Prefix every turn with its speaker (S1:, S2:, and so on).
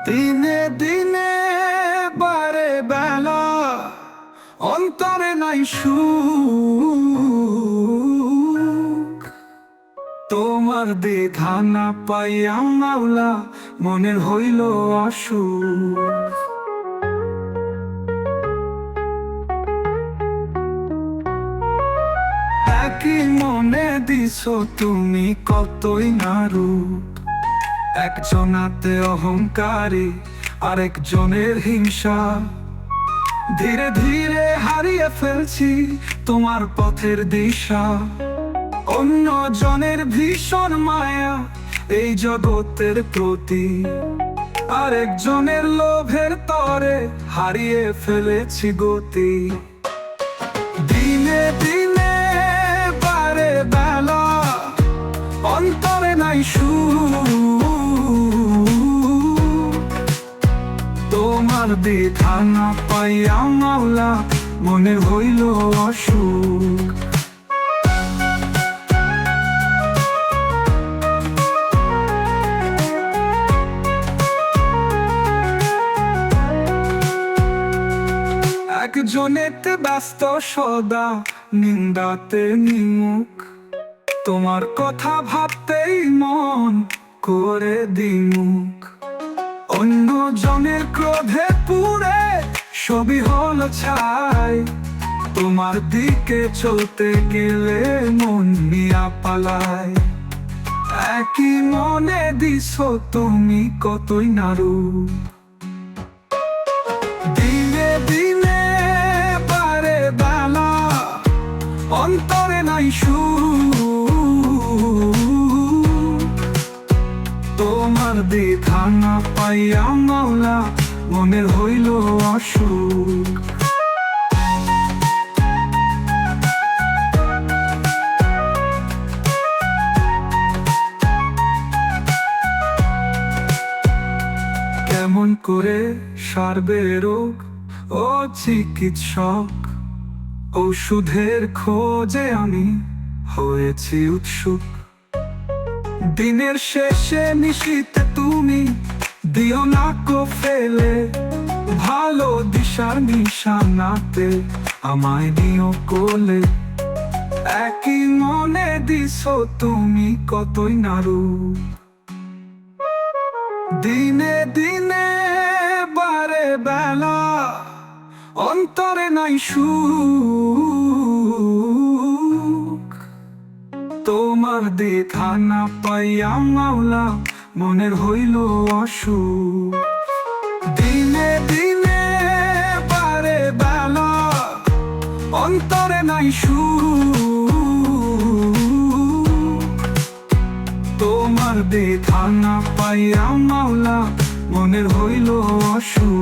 S1: দিনে দিনে বারে বেলা অন্তরে নাই সুখ। তোমার দেখা না পাইয়া মাওলা মনের হইল অসুখ। একই মনে দিছো তুমি কতই না রূপ, একজনাতে অহংকারী আরেকজনের হিংসা। ধীরে ধীরে হারিয়ে ফেলছি তোমার পথের দিশা। অন্য জনের ভীষণ মায়া এই জগতের প্রতি, আরেকজনের লোভের তরে হারিয়ে ফেলেছি গতি। দিনে দিনে বারে বেলা অন্তরে নাই সুখ। তোমার দেখা না পাইয়া মাওলা মনে হইল অসুখ। একজনেতে ব্যস্ত সদা নিন্দাতে নিমুখ, তোমার কথা ভাবতেই মন করে দিমুখ। অন্য জনের ক্রোধে পুরে সবই হলো ছাই, তোমার দিকে চলতে গেলে মন নিয়া পালায়। একই মনে দিছো তুমি কতই নারু, দিনে দিনে বারে বেলা অন্তরে নাই সুখ। তোমার দেখা না পাইয়া মাওলা মনের হইল অসুখ। কেমন করে সারবে রোগ ও চিকিৎসক, ঔষধের খোঁজে আমি হয়েছি উৎসুক। দিনের শেষে নিশীতে তুমি দিও না কো ফেলে, ভালো দিশার নিশানাতে আমায় দিও কোলে। একই মনে দিছো তুমি কতই নারু, দিনে দিনে বারে বেলা অন্তরে নাই সুখ। তোমার দেখা না পাইয়া মাওলা মনের হইল অসুখ। দিনে দিনে বারে বেলা অন্তরে নাই সুখ। তোমার দেখা না পাইয়া মাওলা মনের হইল অসুখ।